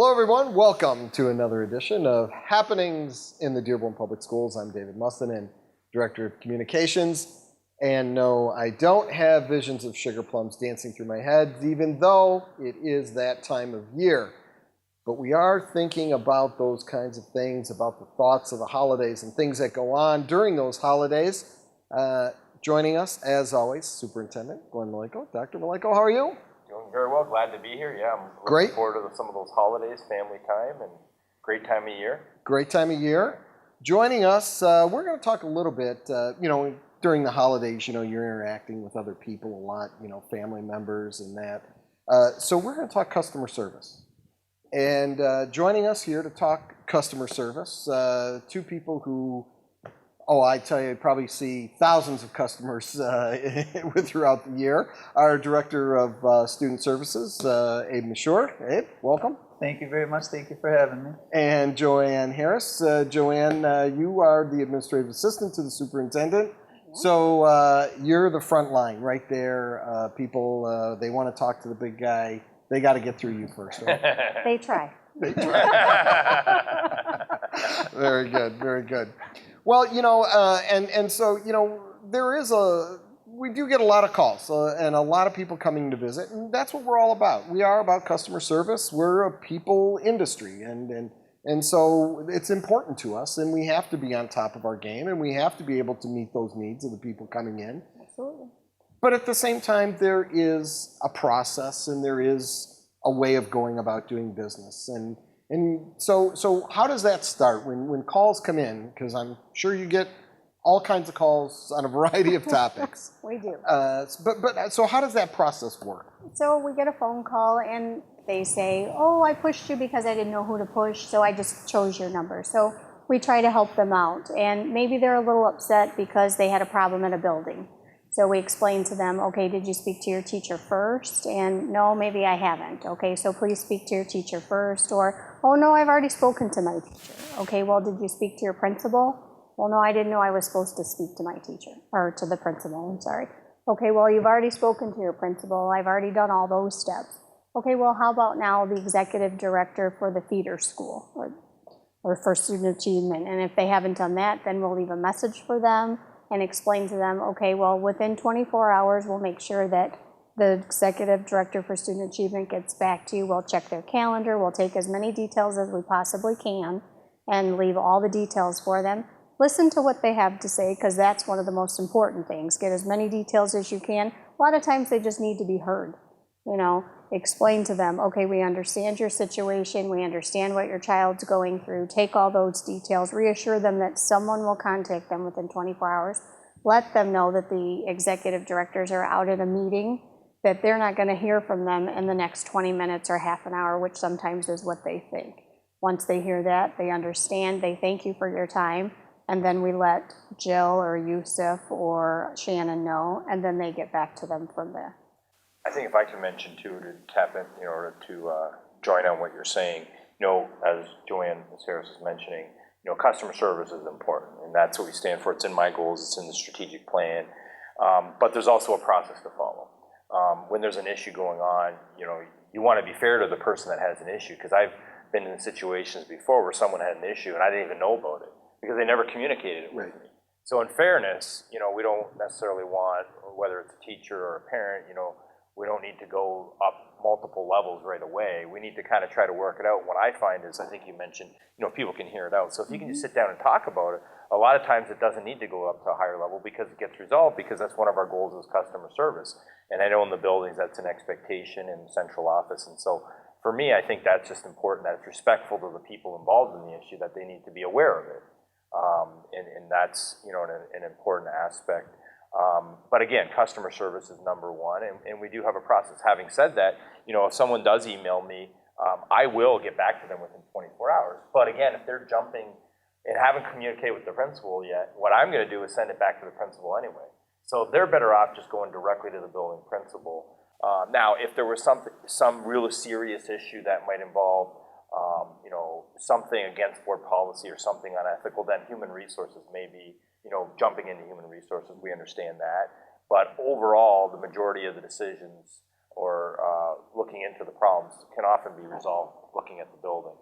Hello everyone, welcome to another edition of Happenings in the Dearborn Public Schools. I'm David Mustonen, Director of Communications. And no, I don't have visions of sugar plums dancing through my head, even though it is that time of year. But we are thinking about those kinds of things, about the thoughts of the holidays and things that go on during those holidays. Joining us, as always, Superintendent Maleyko. Dr. Maleyko, how are you? Doing very well. Glad to be here. Yeah, I'm looking forward to some of those holidays, family time, and great time of year. Great time of year. Joining us, we're going to talk a little bit, during the holidays, you're interacting with other people a lot, family members and that. So we're going to talk customer service. And joining us here to talk customer service, two people who, I tell you, probably see thousands of customers throughout the year. Our Director of Student Services, Abe Mashhour. Abe, welcome. Thank you very much. Thank you for having me. And Joanne Harris. Joanne, you are the Administrative Assistant to the Superintendent. So you're the front line right there. People, they want to talk to the big guy. They got to get through you first, right? They try. They try. Very good, very good. Well, we do get a lot of calls and a lot of people coming to visit, and that's what we're all about. We are about customer service. We're a people industry, and so it's important to us, and we have to be on top of our game, and we have to be able to meet those needs of the people coming in. Absolutely. But at the same time, there is a process, and there is a way of going about doing business, and so how does that start when calls come in? Because I'm sure you get all kinds of calls on a variety of topics. We do. So how does that process work? So we get a phone call and they say, "Oh, I pushed you because I didn't know who to push, so I just chose your number." So we try to help them out, and maybe they're a little upset because they had a problem in a building. So we explain to them, okay, did you speak to your teacher first? And no, maybe I haven't. Okay, so please speak to your teacher first. Or, oh no, I've already spoken to my teacher. Okay, well, did you speak to your principal? Well, no, I didn't know I was supposed to speak to my teacher, or to the principal, I'm sorry. Okay, well, you've already spoken to your principal. I've already done all those steps. Okay, well, how about now the executive director for the feeder school, or for student achievement? And if they haven't done that, then we'll leave a message for them and explain to them, okay, well, within 24 hours, we'll make sure that the executive director for student achievement gets back to you. We'll check their calendar. We'll take as many details as we possibly can and leave all the details for them. Listen to what they have to say, because that's one of the most important things. Get as many details as you can. A lot of times they just need to be heard. Explain to them, okay, we understand your situation. We understand what your child's going through. Take all those details. Reassure them that someone will contact them within 24 hours. Let them know that the executive directors are out at a meeting, that they're not going to hear from them in the next 20 minutes or half an hour, which sometimes is what they think. Once they hear that, they understand, they thank you for your time, and then we let Jill or Yusuf or Shannon know, and then they get back to them from there. I think if I can mention too, to tap in, or to join on what you're saying, as Joanne Harris is mentioning, customer service is important, and that's what we stand for. It's in my goals, it's in the strategic plan, but there's also a process to follow. When there's an issue going on, you want to be fair to the person that has an issue, because I've been in situations before where someone had an issue and I didn't even know about it because they never communicated it with me. So in fairness, we don't necessarily want, whether it's a teacher or a parent, we don't need to go up multiple levels right away. We need to kind of try to work it out. What I find is, I think you mentioned, people can hear it out. So if you can just sit down and talk about it, a lot of times it doesn't need to go up to a higher level because it gets resolved, because that's one of our goals is customer service. And I know in the buildings that's an expectation in the central office. And so for me, I think that's just important, that it's respectful to the people involved in the issue, that they need to be aware of it. And that's, an important aspect. But again, customer service is number one, and we do have a process. Having said that, if someone does email me, I will get back to them within 24 hours. But again, if they're jumping and haven't communicated with the principal yet, what I'm going to do is send it back to the principal anyway. So they're better off just going directly to the building principal. Now, if there was some real serious issue that might involve, something against board policy or something unethical, then human resources may be jumping into human resources. We understand that. But overall, the majority of the decisions or looking into the problems can often be resolved looking at the building.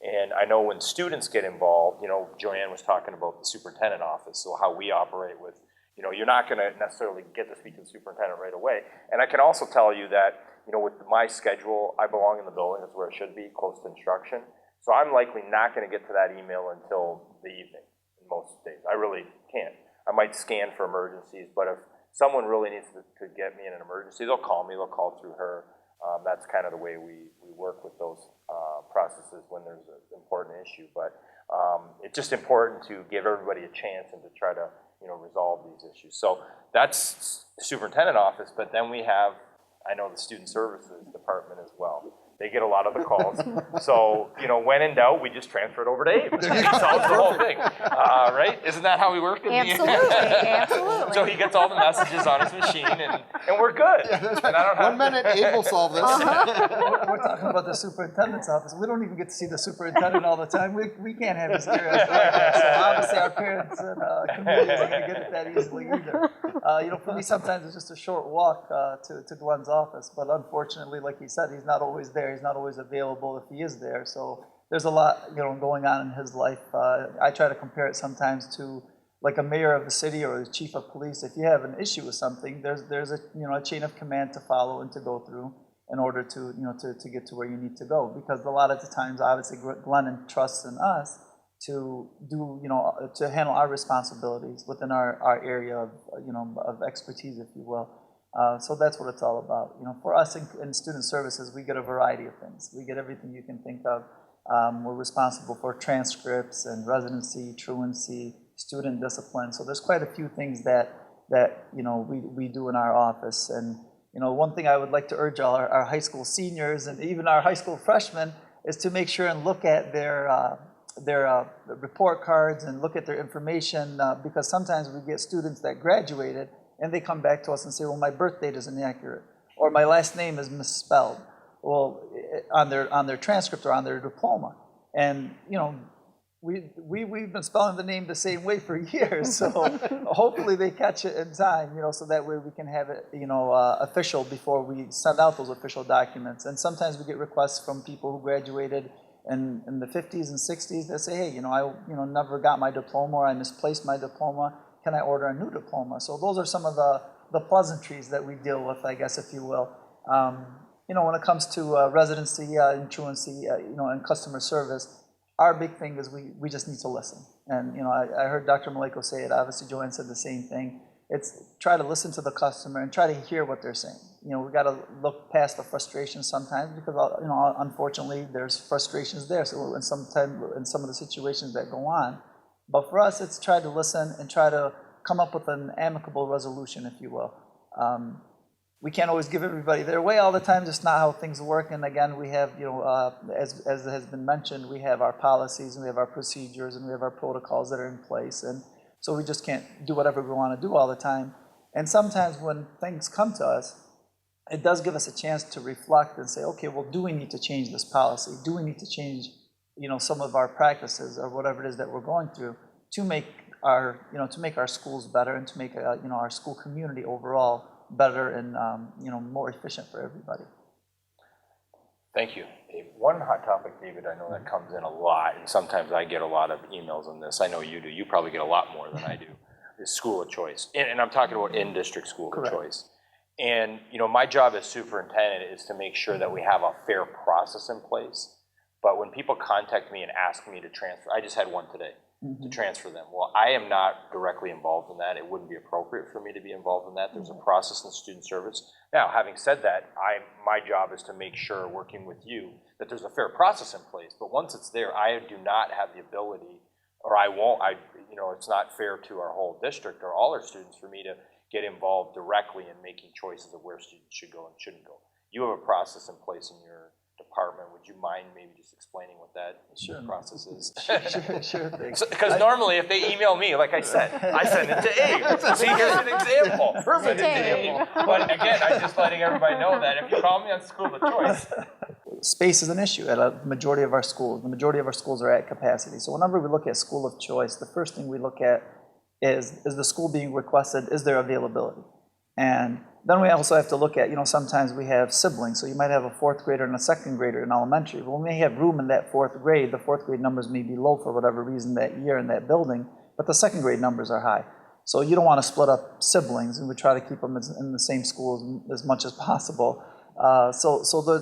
And I know when students get involved, Joanne was talking about the superintendent office, so how we operate with, you're not going to necessarily get to speak to the superintendent right away. And I can also tell you that, with my schedule, I belong in the building, that's where it should be, close to instruction. So I'm likely not going to get to that email until the evening, most days. I really can't. I might scan for emergencies, but if someone really needs to get me in an emergency, they'll call me, they'll call through her. That's kind of the way we work with those processes when there's an important issue. But it's just important to give everybody a chance and to try to resolve these issues. So that's the superintendent office, but then we have, I know, the student services department as well. They get a lot of the calls. So, when in doubt, we just transfer it over to Abe. Solves the whole thing, right? Isn't that how we work? Absolutely, absolutely. So he gets all the messages on his machine, and we're good. Yeah, that's And I don't have 1 minute, Abe will solve this. We're talking about the superintendent's office. We don't even get to see the superintendent all the time. We can't have his ear as well. So obviously our parents and community isn't going to get it that easily either. For me, sometimes it's just a short walk to Glenn's office. But unfortunately, like he said, he's not always there. He's not always available if he is there. So there's a lot, going on in his life. I try to compare it sometimes to like a mayor of the city or the chief of police. If you have an issue with something, there's a chain of command to follow and to go through in order to to get to where you need to go. Because a lot of the times, obviously, Glenn entrusts in us to do to handle our responsibilities within our area of expertise, if you will. So that's what it's all about. For us in student services, we get a variety of things. We get everything you can think of. We're responsible for transcripts and residency, truancy, student discipline. So there's quite a few things that we do in our office. And one thing I would like to urge all our high school seniors and even our high school freshmen is to make sure and look at their report cards and look at their information, because sometimes we get students that graduated and they come back to us and say, well, my birth date is inaccurate, or my last name is misspelled, well, on their transcript or on their diploma. And we've been spelling the name the same way for years, so hopefully they catch it in time, so that way we can have it, official before we send out those official documents. And sometimes we get requests from people who graduated in the 50s and 60s that say, hey, I never got my diploma, or I misplaced my diploma. Can I order a new diploma? So those are some of the pleasantries that we deal with, I guess, if you will. When it comes to residency and truancy, and customer service, our big thing is we just need to listen. And I heard Dr. Maleyko say it. Obviously, Joanne said the same thing. It's try to listen to the customer and try to hear what they're saying. We got to look past the frustration sometimes, because unfortunately there's frustrations there. So in some of the situations that go on. But for us, it's try to listen and try to come up with an amicable resolution, if you will. We can't always give everybody their way all the time, just not how things work. And again, we have, as has been mentioned, we have our policies and we have our procedures and we have our protocols that are in place. And so we just can't do whatever we want to do all the time. And sometimes when things come to us, it does give us a chance to reflect and say, okay, well, do we need to change this policy? Do we need to change some of our practices or whatever it is that we're going through to make our schools better and to make our school community overall better and more efficient for everybody. Thank you, Dave. One hot topic, David, I know that comes in a lot, and sometimes I get a lot of emails on this. I know you do. You probably get a lot more than I do. Is school of choice, and I'm talking about in-district school of choice. And my job as superintendent is to make sure that we have a fair process in place. But when people contact me and ask me to transfer, I just had one today, to transfer them. Well, I am not directly involved in that. It wouldn't be appropriate for me to be involved in that. There's a process in student service. Now, having said that, my job is to make sure, working with you, that there's a fair process in place. But once it's there, I do not have the ability, or I won't, it's not fair to our whole district or all our students for me to get involved directly in making choices of where students should go and shouldn't go. You have a process in place in your department. Would you mind maybe just explaining what that process is? Sure thing. Because normally if they email me, like I said, I send it to Abe. See, here's an example. Perfect example. But again, I'm just letting everybody know that if you call me on school of choice. Space is an issue at a majority of our schools. The majority of our schools are at capacity. So whenever we look at school of choice, the first thing we look at is the school being requested, is there availability? And then we also have to look at, sometimes we have siblings. So you might have a 4th grader and a 2nd grader in elementary. Well, we may have room in that 4th grade. The 4th grade numbers may be low for whatever reason that year in that building, but the 2nd grade numbers are high. So you don't want to split up siblings, and we try to keep them in the same school as much as possible.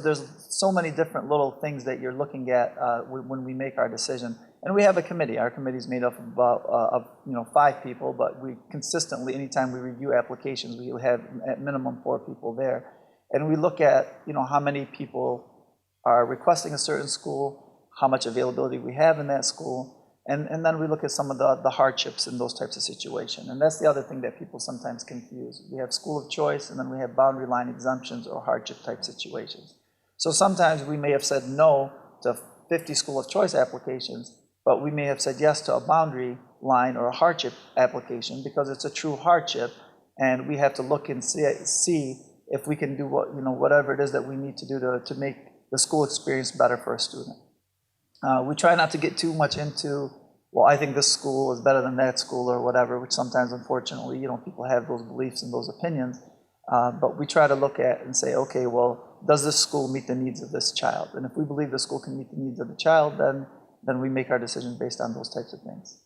There's so many different little things that you're looking at when we make our decision. And we have a committee. Our committee is made up of 5 people, but we consistently, anytime we review applications, we have at minimum 4 people there. And we look at, how many people are requesting a certain school, how much availability we have in that school, and then we look at some of the hardships in those types of situations. And that's the other thing that people sometimes confuse. We have school of choice, and then we have boundary line exemptions or hardship type situations. So sometimes we may have said no to 50 school of choice applications, but we may have said yes to a boundary line or a hardship application because it's a true hardship, and we have to look and see if we can do whatever it is that we need to do to make the school experience better for a student. We try not to get too much into, well, I think this school is better than that school or whatever, which sometimes, unfortunately, people have those beliefs and those opinions. But we try to look at and say, okay, well, does this school meet the needs of this child? And if we believe the school can meet the needs of the child, then we make our decisions based on those types of things.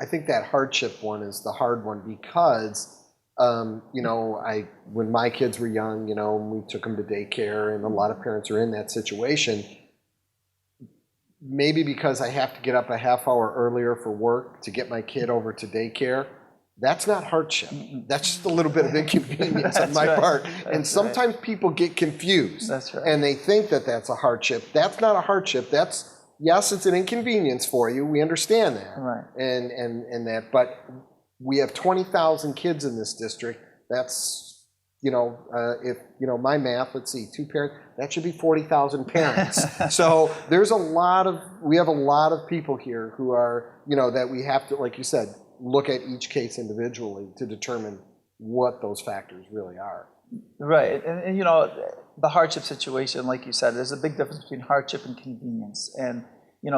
I think that hardship one is the hard one because, when my kids were young, we took them to daycare, and a lot of parents are in that situation. Maybe because I have to get up a half hour earlier for work to get my kid over to daycare, that's not hardship. That's just a little bit of inconvenience on my part. And sometimes people get confused. That's right. And they think that that's a hardship. That's not a hardship. Yes, it's an inconvenience for you. We understand that. Right. And that, but we have 20,000 kids in this district. That's, if, my math, let's see, 2 parents, that should be 40,000 parents. So we have a lot of people here who are, that we have to, like you said, look at each case individually to determine what those factors really are. Right, and the hardship situation, like you said, there's a big difference between hardship and convenience. And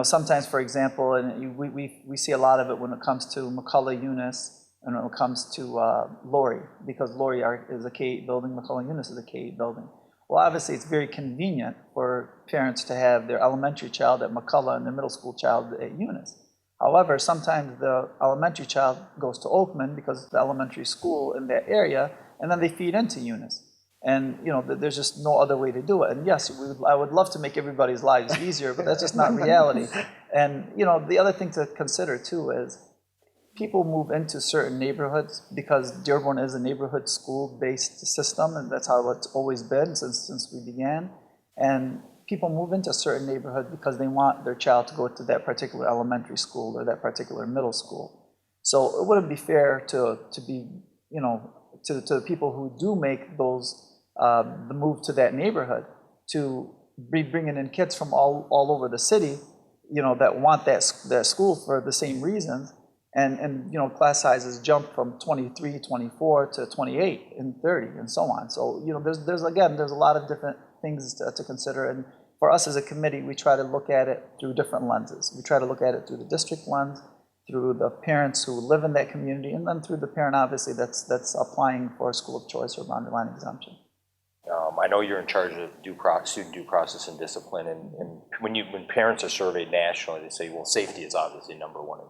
sometimes, for example, and we see a lot of it when it comes to McCullough Eunice, and when it comes to Lori, because Lori is a K-8 building, McCullough Eunice is a K-8 building. Well, obviously, it's very convenient for parents to have their elementary child at McCullough and their middle school child at Eunice. However, sometimes the elementary child goes to Oakman because it's the elementary school in that area, and then they feed into Eunice. And there's just no other way to do it. And yes, I would love to make everybody's lives easier, but that's just not reality. And the other thing to consider too is people move into certain neighborhoods because Dearborn is a neighborhood school-based system, and that's how it's always been since we began. And people move into a certain neighborhood because they want their child to go to that particular elementary school or that particular middle school. So it wouldn't be fair to the people who do make those the move to that neighborhood to be bringing in kids from all over the city, that want that school for the same reasons. And class sizes jump from 23, 24 to 28 and 30 and so on. So, there's a lot of different things to consider. And for us as a committee, we try to look at it through different lenses. We try to look at it through the district lens, through the parents who live in that community, and then through the parent, obviously, that's applying for a school of choice or boundary line exemption. I know you're in charge of student due process and discipline, and when parents are surveyed nationally, they say, well, safety is obviously number one.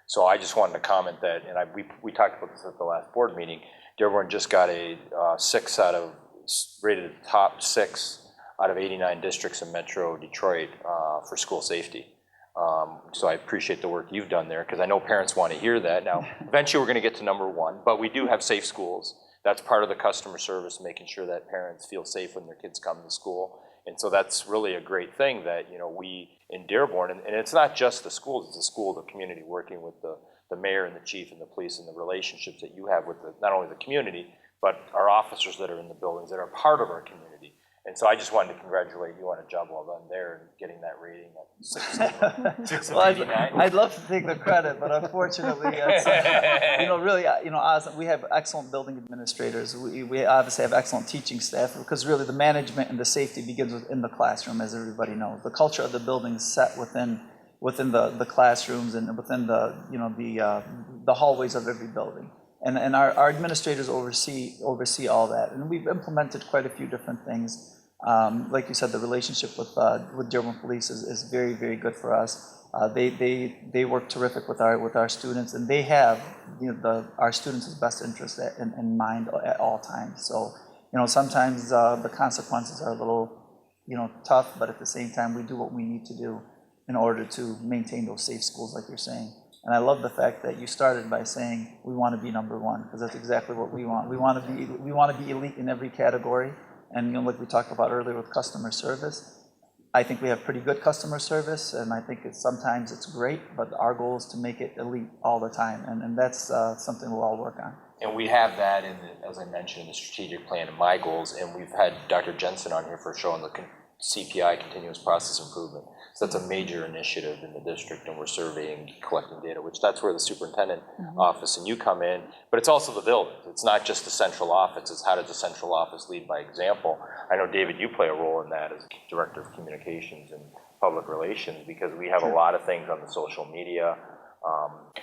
So I just wanted to comment that, and we talked about this at the last board meeting. Dearborn just got a rated top 6 out of 89 districts in Metro Detroit for school safety. So I appreciate the work you've done there, because I know parents want to hear that. Now, eventually we're going to get to number 1, but we do have safe schools. That's part of the customer service, making sure that parents feel safe when their kids come to school. And so that's really a great thing that, we in Dearborn, and it's not just the schools, it's the school, the community, working with the mayor and the chief and the police and the relationships that you have with not only the community, but our officers that are in the buildings that are part of our community. And so I just wanted to congratulate you on a job well done there and getting that rating at 6 Well, I'd love to take the credit, but unfortunately, it's, we have excellent building administrators. We obviously have excellent teaching staff, because really the management and the safety begins within the classroom, as everybody knows. The culture of the building is set within the classrooms and within the hallways of every building. And our administrators oversee all that. And we've implemented quite a few different things. Like you said, the relationship with Dearborn Police is very, very good for us. They work terrific with our students, and they have our students' best interest in mind at all times. So sometimes the consequences are a little tough, but at the same time we do what we need to do in order to maintain those safe schools, like you're saying. And I love the fact that you started by saying we want to be number one, because that's exactly what we want. We want to be elite in every category. And like we talked about earlier with customer service, I think we have pretty good customer service, and I think sometimes it's great, but our goal is to make it elite all the time, and that's something we'll all work on. And we have that as I mentioned, in the strategic plan and my goals, and we've had Dr. Jensen on here for showing the CPI, continuous process improvement. So that's a major initiative in the district, and we're surveying, collecting data, which that's where the superintendent office and you come in, but it's also the buildings. It's not just the central office, it's how does the central office lead by example. I know, David, you play a role in that as Director of Communications and Public Relations, because we have a lot of things on the social media.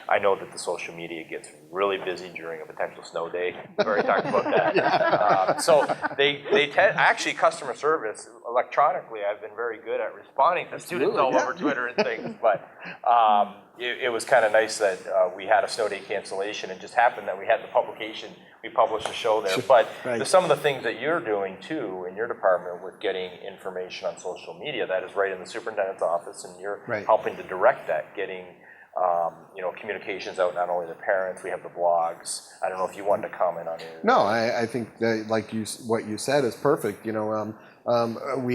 I know that the social media gets really busy during a potential snow day. We've already talked about that. So they tend, actually, customer service electronically, I've been very good at responding to students all over Twitter and things. But it was kind of nice that we had a snow day cancellation. It just happened that we had the publication. We published a show there. But there's some of the things that you're doing too in your department with getting information on social media. That is right in the superintendent's office, and you're helping to direct that, getting communications out not only to parents. We have the blogs. I don't know if you wanted to comment on it. No, I think that, what you said is perfect. We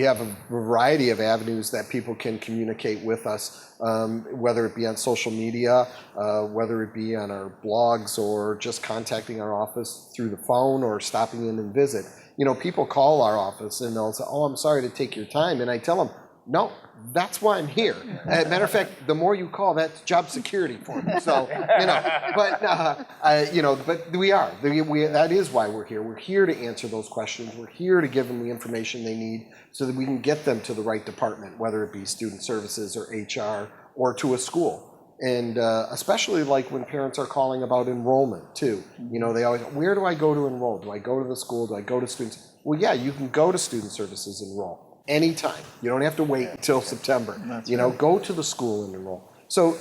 have a variety of avenues that people can communicate with us, whether it be on social media, whether it be on our blogs, or just contacting our office through the phone or stopping in and visit. People call our office and they'll say, "Oh, I'm sorry to take your time," and I tell them, "No, that's why I'm here." As a matter of fact, the more you call, that's job security for me. So, but we are. That is why we're here. We're here to answer those questions. We're here to give them the information they need so that we can get them to the right department, whether it be student services or HR or to a school. And especially like when parents are calling about enrollment too. They always, where do I go to enroll? Do I go to the school? Do I go to students? Well, yeah, you can go to student services and enroll. Anytime. You don't have to wait until September. Go to the school and enroll. So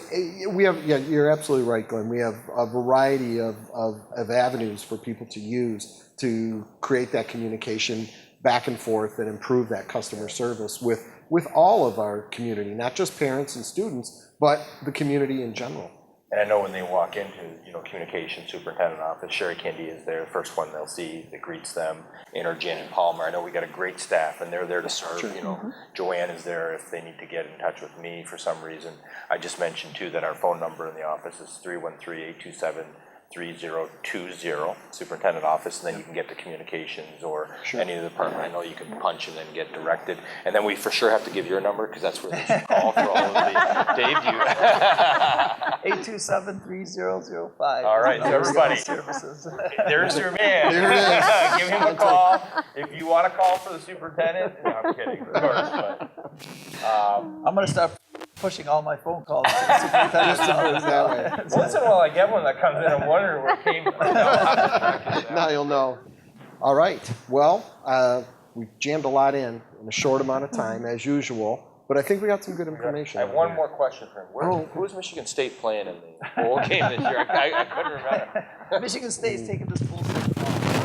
we have, you're absolutely right, Glenn. We have a variety of avenues for people to use to create that communication back and forth and improve that customer service with all of our community, not just parents and students, but the community in general. And I know when they walk into, communication superintendent office, Sherry Kendi is there, the first one they'll see that greets them, and our Janet Palmer. I know we got a great staff, and they're there to serve. Joanne is there if they need to get in touch with me for some reason. I just mentioned too that our phone number in the office is 313-827-3020, superintendent office, and then you can get to communications or any of the department. I know you can punch and then get directed. And then we for sure have to give your number, because that's where they should call for all of the Dave, you 827-3005. All right, so everybody, services. there's your man. There it is. Give him a call. If you want to call for the superintendent, no, I'm kidding, of course, but I'm going to start pushing all my phone calls to the superintendent. once in a while I get one that comes in and wonder where it came from. Now you'll know. All right. Well, we jammed a lot in a short amount of time, as usual. But I think we got some good information. I have one more question for him. Who's Michigan State playing in the bowl game this year? I couldn't remember. Michigan State's taking this full season.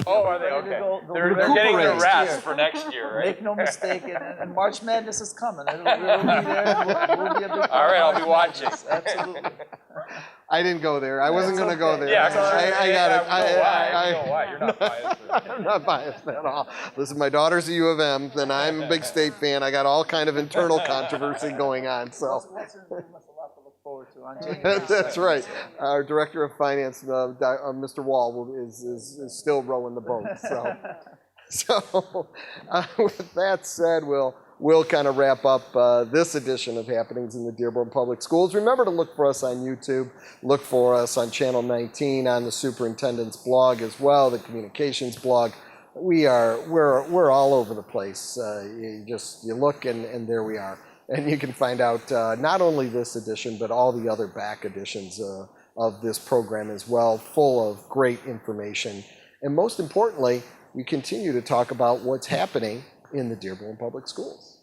Oh, are they? Okay. They're getting the rest for next year, right? Make no mistake, and March Madness is coming. It'll be there. We'll be a big part. All right, of I'll be watching. Absolutely. I didn't go there. I wasn't going to go there. Yeah, I got it. I know why. You're not biased. I'm not biased at all. Listen, my daughter's a U of M, and I'm a big state fan. I got all kind of internal controversy going on. So that's right. Our director of finance, Mr. Wall, is still rowing the boat. So with that said, we'll kind of wrap up this edition of Happenings in the Dearborn Public Schools. Remember to look for us on YouTube. Look for us on Channel 19, on the superintendent's blog as well, the communications blog. We're all over the place. You look and there we are. And you can find out not only this edition, but all the other back editions of this program as well, full of great information. And most importantly, we continue to talk about what's happening in the Dearborn Public Schools.